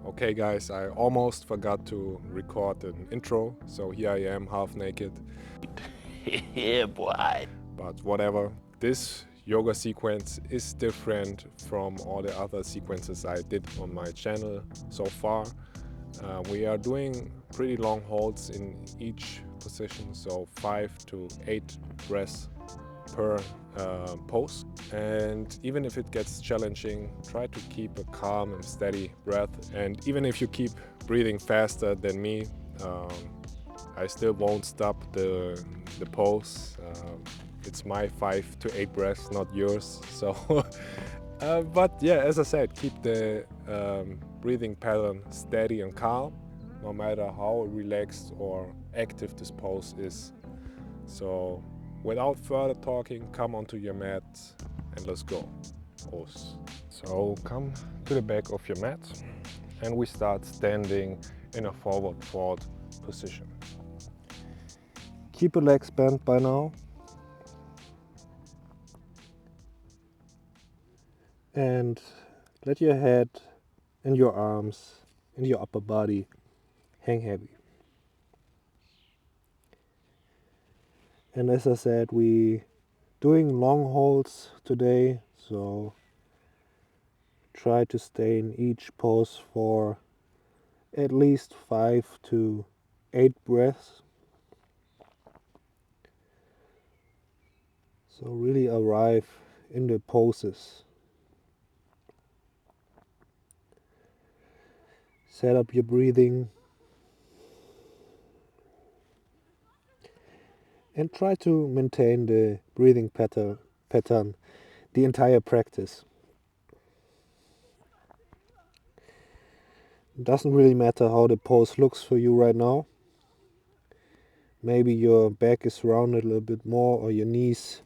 Okay guys, I almost forgot to record an intro, so here I am half naked. Yeah, boy. But whatever, this yoga sequence is different from all the other sequences I did on my channel so far. We are doing pretty long holds in each position, so 5 to 8 breaths per pose. And even if it gets challenging, try to keep a calm and steady breath. And even if you keep breathing faster than me, I still won't stop the pose. It's my 5 to 8 breaths, not yours. So, but yeah, as I said, keep the breathing pattern steady and calm, no matter how relaxed or active this pose is. So, without further talking, come onto your mat and let's go. Pose. So, come to the back of your mat and we start standing in a forward fold position. Keep your legs bent by now. And let your head and your arms and your upper body hang heavy. And as I said, we doing long holds today, so try to stay in each pose for at least 5 to 8 breaths. So really arrive in the poses. Set up your breathing and try to maintain the breathing pattern the entire practice. It doesn't really matter how the pose looks for you right now. Maybe your back is rounded a little bit more, or your knees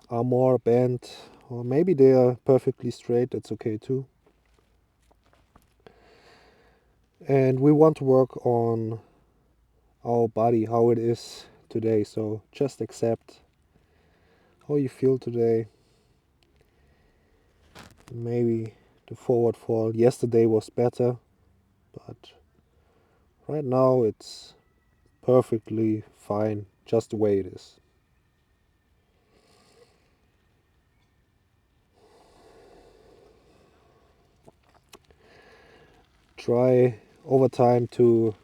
are more bent, or maybe they are perfectly straight. That's okay too. And we want to work on our body, how it is today. So just accept how you feel today. Maybe the forward fold yesterday was better, but right now it's perfectly fine just the way it is. Try over time to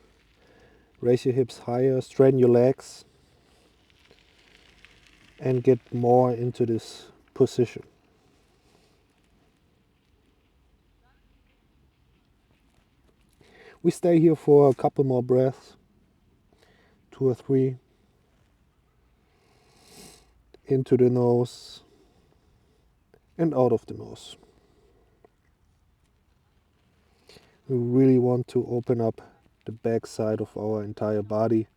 raise your hips higher, straighten your legs, and get more into this position. We stay here for a couple more breaths, 2 or 3, into the nose and out of the nose. We really want to open up the back side of our entire body.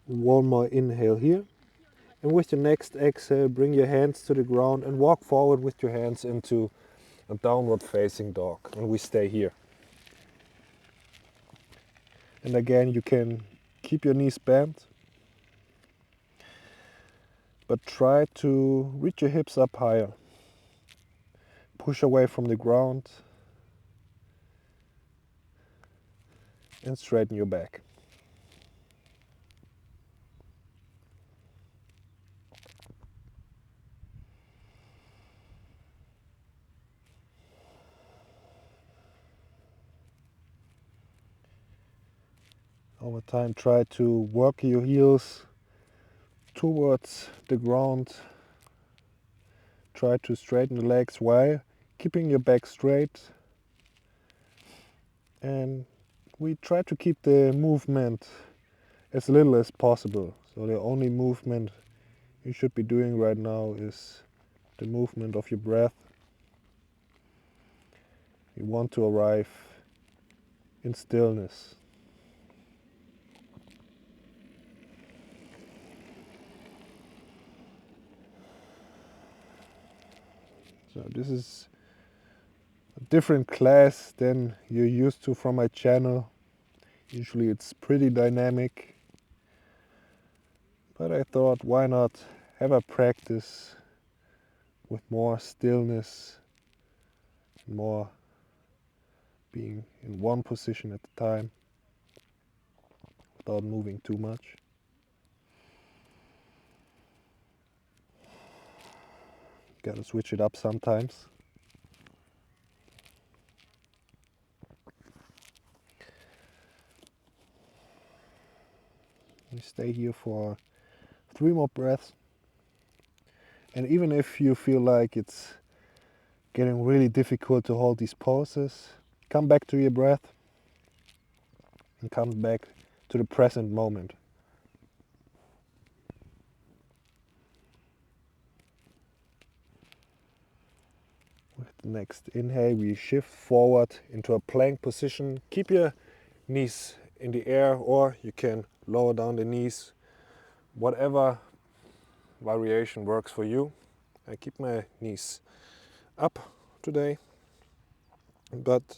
One more inhale here. And with your next exhale, bring your hands to the ground and walk forward with your hands into a downward facing dog. And we stay here. And again, you can keep your knees bent, but try to reach your hips up higher. Push away from the ground and straighten your back. Over time, try to work your heels towards the ground. Try to straighten the legs while keeping your back straight. And we try to keep the movement as little as possible. So the only movement you should be doing right now is the movement of your breath. You want to arrive in stillness. So this is a different class than you're used to from my channel. Usually it's pretty dynamic. But I thought, why not have a practice with more stillness, more being in one position at a time without moving too much. Gotta switch it up sometimes. We stay here for 3 more breaths. And even if you feel like it's getting really difficult to hold these poses, come back to your breath and come back to the present moment. With the next inhale, we shift forward into a plank position. Keep your knees in the air, or you can lower down the knees, whatever variation works for you. I keep my knees up today, but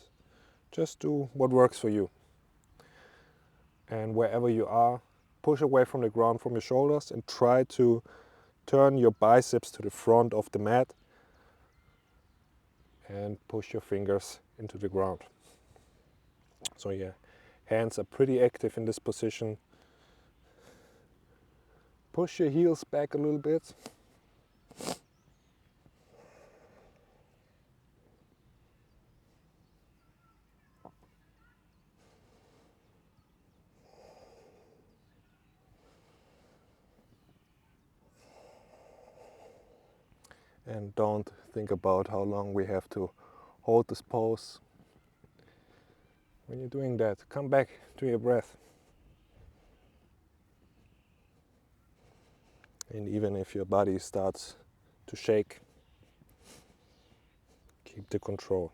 just do what works for you. And wherever you are, push away from the ground from your shoulders and try to turn your biceps to the front of the mat and push your fingers into the ground. So your hands are pretty active in this position. Push your heels back a little bit. And don't think about how long we have to hold this pose. When you're doing that, come back to your breath. And even if your body starts to shake, keep the control.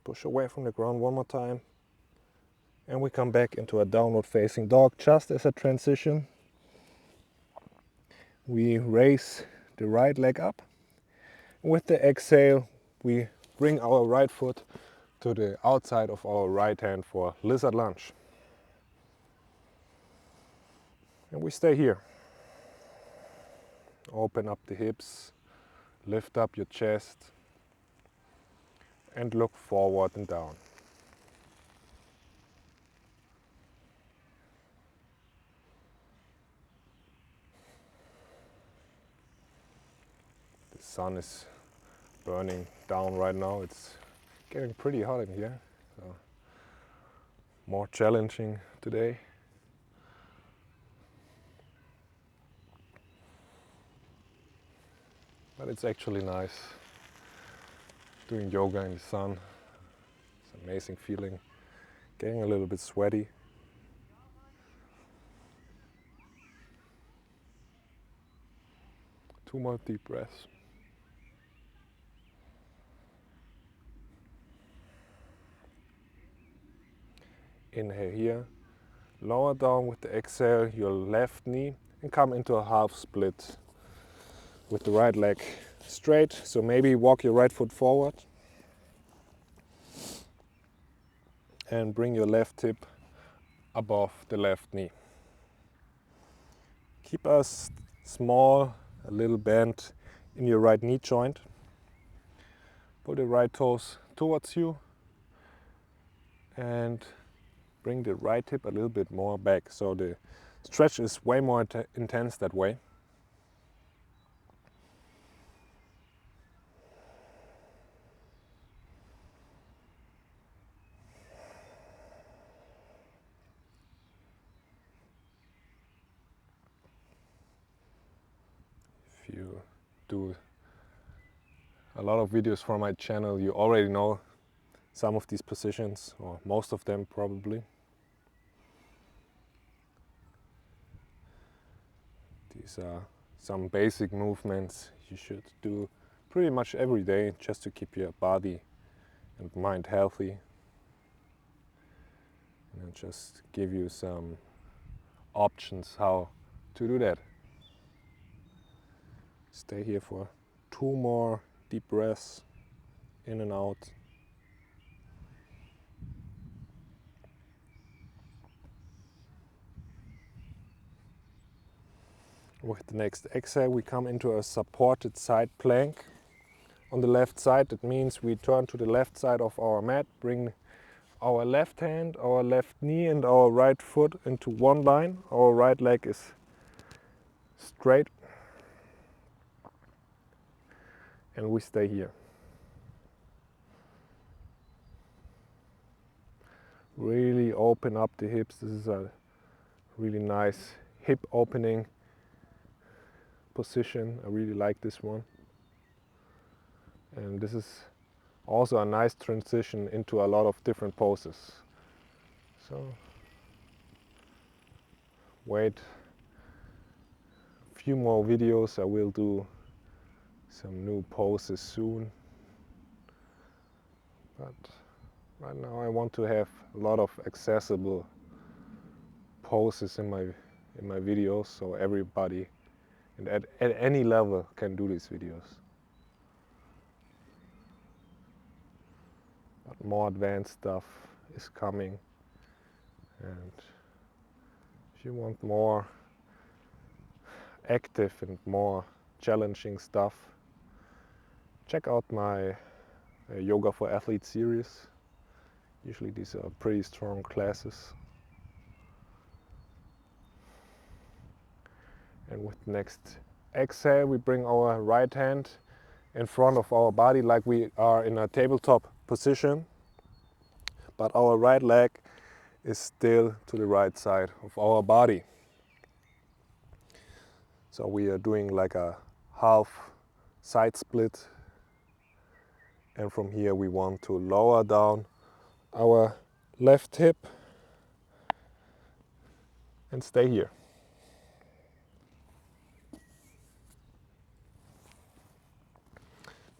Push away from the ground one more time. And we come back into a downward facing dog. Just as a transition, we raise the right leg up. With the exhale, we bring our right foot to the outside of our right hand for lizard lunge. And we stay here. Open up the hips, lift up your chest, and look forward and down. The sun is burning down right now. It's getting pretty hot in here, so more challenging today. But it's actually nice doing yoga in the sun. It's an amazing feeling. Getting a little bit sweaty. Two more deep breaths. Inhale here. Lower down with the exhale your left knee and come into a half split with the right leg straight. So maybe walk your right foot forward and bring your left hip above the left knee. Keep us small, a little bend in your right knee joint. Pull the right toes towards you and bring the right hip a little bit more back. So the stretch is way more intense that way. If you do a lot of videos for my channel, you already know some of these positions, or most of them probably. These are some basic movements you should do pretty much every day just to keep your body and mind healthy. And I'll just give you some options how to do that. Stay here for 2 more deep breaths, in and out. With the next exhale, we come into a supported side plank. On the left side, that means we turn to the left side of our mat, bring our left hand, our left knee and our right foot into one line. Our right leg is straight and we stay here. Really open up the hips. This is a really nice hip opening position. I really like this one. And this is also a nice transition into a lot of different poses. So wait a few more videos. I will do some new poses soon. But right now I want to have a lot of accessible poses in my videos, so everybody and at any level can do these videos. But more advanced stuff is coming, and if you want more active and more challenging stuff, check out my Yoga for Athletes series. Usually these are pretty strong classes. And with the next exhale, we bring our right hand in front of our body like we are in a tabletop position, but our right leg is still to the right side of our body. So we are doing like a half side split, and from here we want to lower down our left hip and stay here.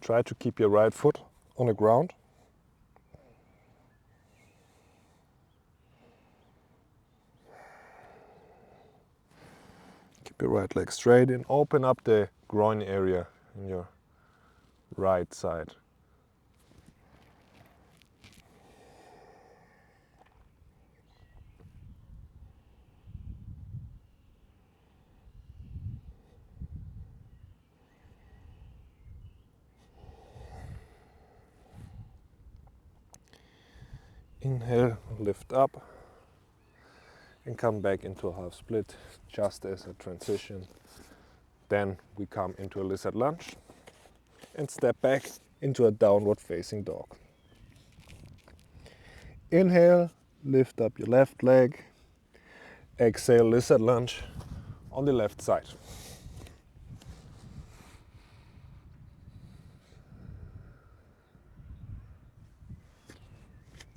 Try to keep your right foot on the ground. Keep your right leg straight and open up the groin area in your right side. Inhale, lift up and come back into a half split just as a transition. Then we come into a lizard lunge and step back into a downward facing dog. Inhale, lift up your left leg. Exhale, lizard lunge on the left side.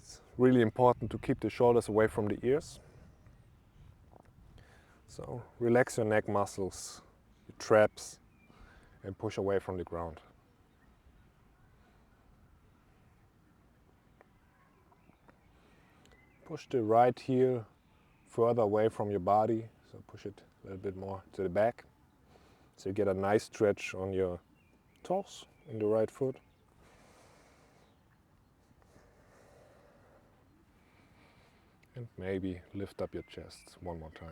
It's really important to keep the shoulders away from the ears. So relax your neck muscles, your traps, and push away from the ground. Push the right heel further away from your body, so push it a little bit more to the back, so you get a nice stretch on your toes in the right foot. And maybe lift up your chest one more time.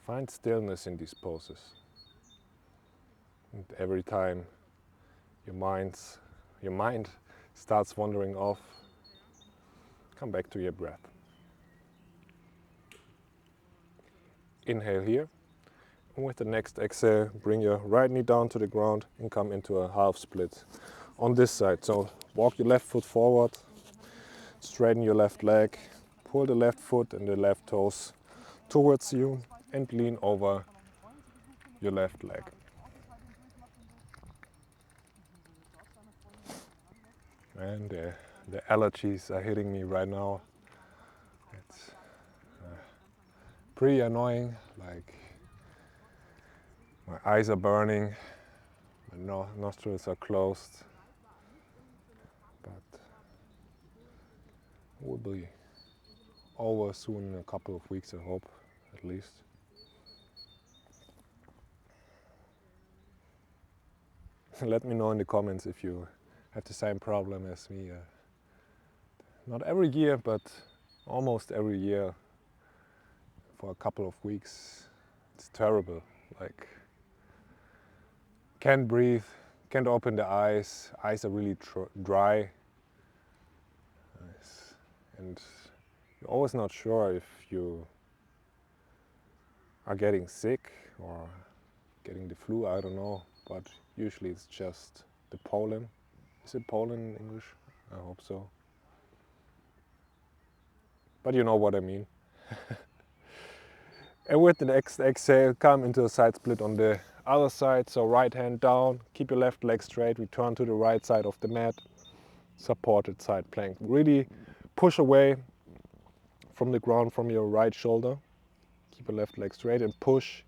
Find stillness in these poses. And every time your mind starts wandering off, come back to your breath. Inhale here. And with the next exhale, bring your right knee down to the ground and come into a half split on this side. So walk your left foot forward, straighten your left leg, pull the left foot and the left toes towards you and lean over your left leg. And the allergies are hitting me right now. It's pretty annoying, like my eyes are burning, my nostrils are closed, but it will be over soon in a couple of weeks, I hope, at least. Let me know in the comments if you have the same problem as me. Not every year, but almost every year for a couple of weeks. It's terrible. Like, can't breathe, can't open the eyes. Eyes are really dry. And you're always not sure if you are getting sick or getting the flu, I don't know. But usually it's just the pollen. Is it pollen in English? I hope so. But you know what I mean. And with the next exhale, come into a side split on the other side. So right hand down, keep your left leg straight, return to the right side of the mat, supported side plank. Really push away from the ground from your right shoulder. Keep your left leg straight and push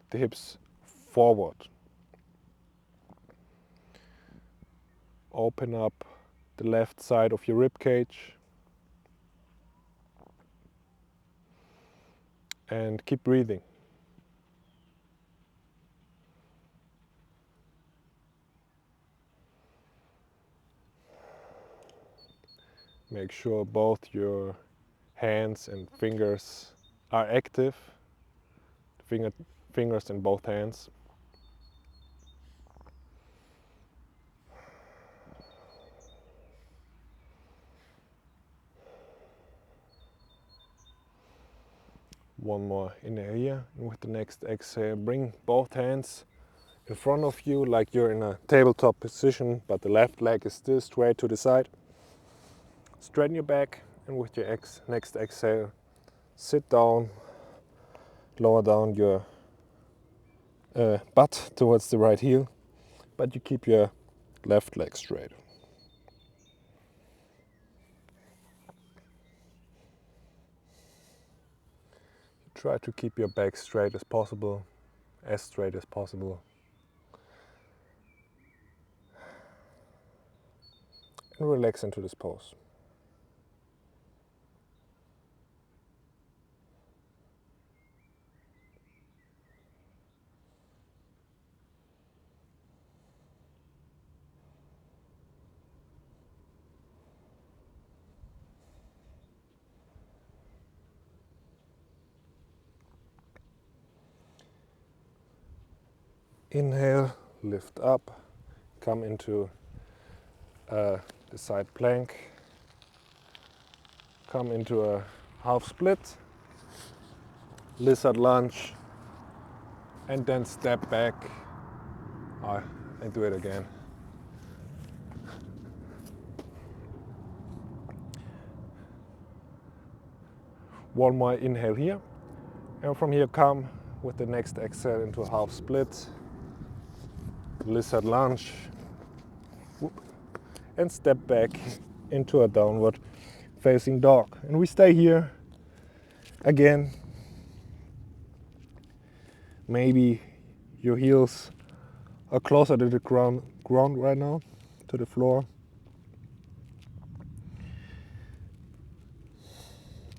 the hips forward. Open up the left side of your rib cage. And keep breathing. Make sure both your hands and fingers are active. Fingers in both hands. One more inhale here, and with the next exhale, bring both hands in front of you like you're in a tabletop position, but the left leg is still straight to the side. Straighten your back, and with your next exhale, sit down, lower down your butt towards the right heel, but you keep your left leg straight. Try to keep your back straight as possible, as straight as possible. And relax into this pose. Inhale, lift up, come into the side plank, come into a half split, lizard lunge, and then step back. And do it again. One more inhale here, and from here come with the next exhale into a half split, lizard lunge, and step back into a downward facing dog. And we stay here again. Maybe your heels are closer to the ground right now, to the floor.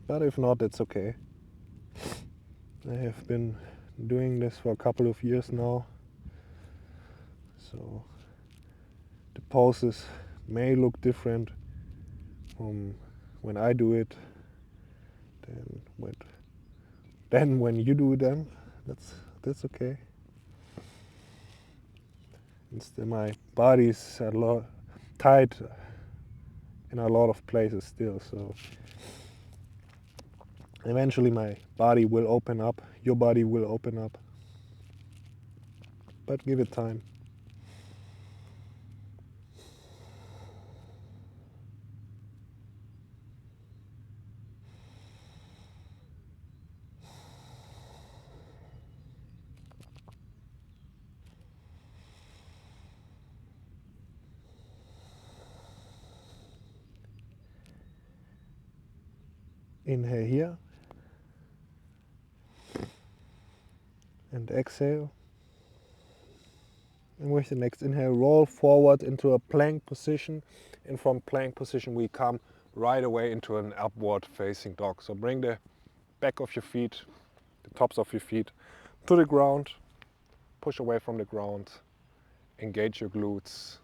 But if not, that's okay. I have been doing this for a couple of years now, so the poses may look different from when I do it than when you do them. That's okay. My body's a lot tight in a lot of places still, so eventually my body will open up, your body will open up, but give it time. Inhale here and exhale, and with the next inhale roll forward into a plank position, and from plank position we come right away into an upward facing dog. So bring the back of your feet, the tops of your feet to the ground, push away from the ground Engage your glutes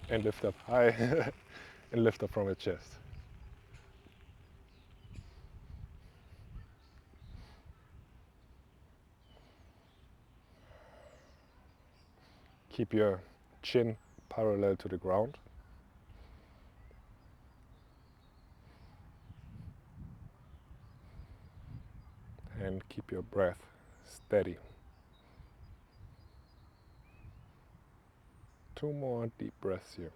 and lift up high and lift up from your chest. Keep your chin parallel to the ground. And keep your breath steady. 2 more deep breaths here.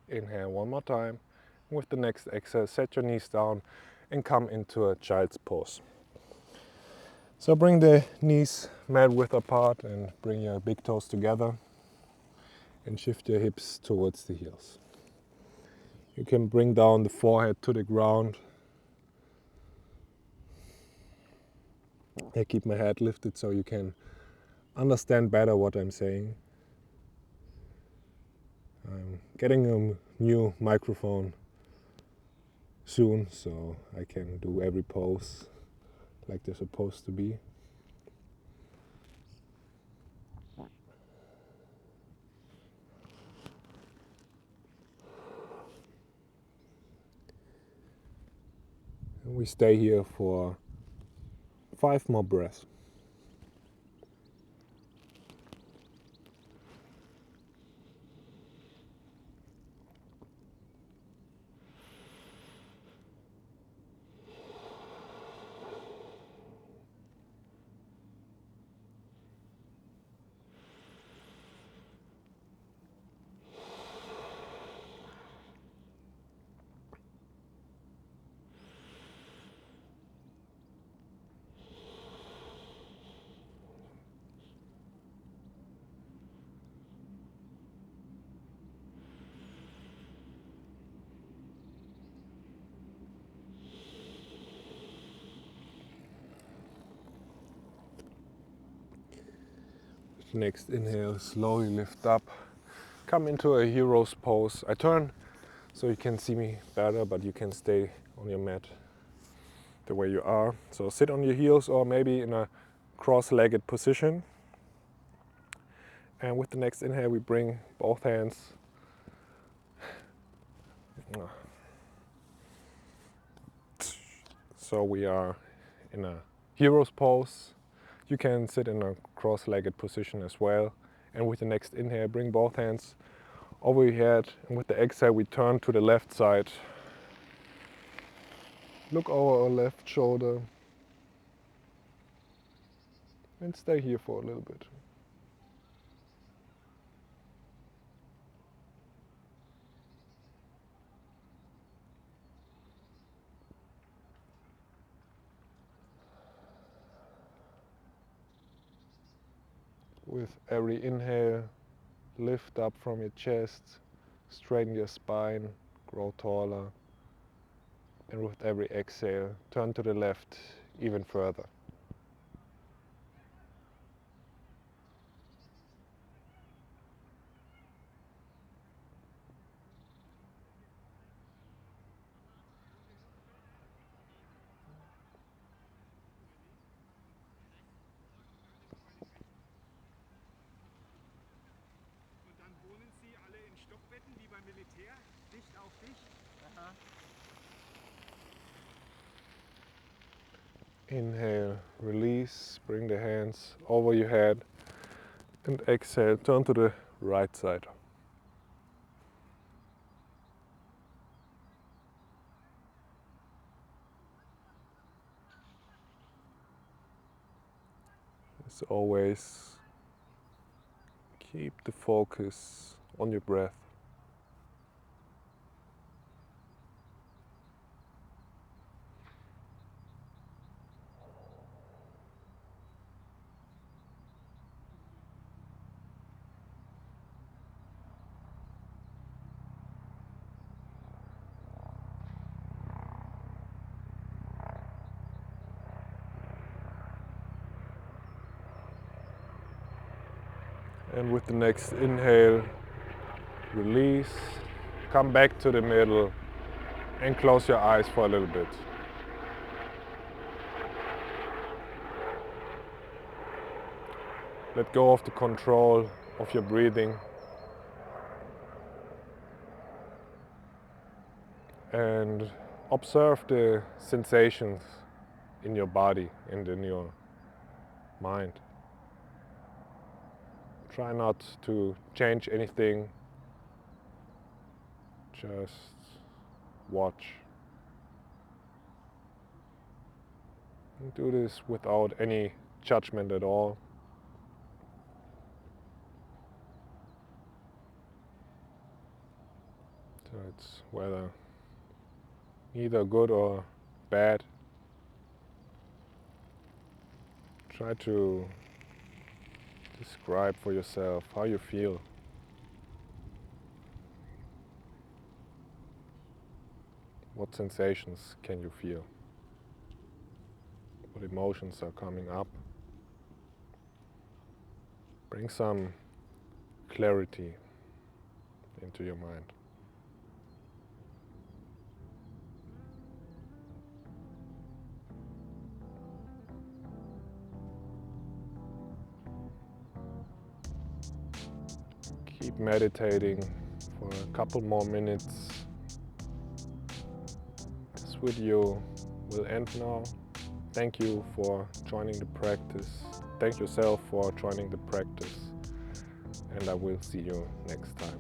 Inhale one more time. With the next exhale, set your knees down and come into a child's pose. So bring the knees mat width apart and bring your big toes together and shift your hips towards the heels. You can bring down the forehead to the ground. I keep my head lifted so you can understand better what I'm saying. I'm getting a new microphone soon, so I can do every pose like they're supposed to be. And we stay here for 5 more breaths. Next inhale, slowly lift up. Come into a hero's pose. I turn so you can see me better, but you can stay on your mat the way you are. So sit on your heels or maybe in a cross-legged position. And with the next inhale, we bring both hands so we are in a hero's pose. You can sit in a cross-legged position as well. And with the next inhale, bring both hands over your head. And with the exhale, we turn to the left side. Look over our left shoulder. And stay here for a little bit. With every inhale, lift up from your chest, straighten your spine, grow taller. And with every exhale, turn to the left even further. Inhale, release, bring the hands over your head. And exhale, turn to the right side. As always, keep the focus on your breath. And with the next inhale, release, come back to the middle and close your eyes for a little bit. Let go of the control of your breathing and observe the sensations in your body and in your mind. Try not to change anything, just watch. And do this without any judgment at all. So it's whether either good or bad. Try to describe for yourself how you feel. What sensations can you feel? What emotions are coming up? Bring some clarity into your mind. Keep meditating for a couple more minutes. This video will end now. Thank you for joining the practice. Thank yourself for joining the practice. And I will see you next time.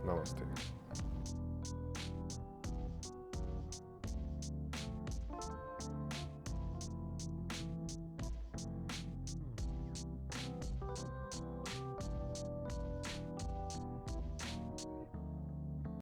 Namaste.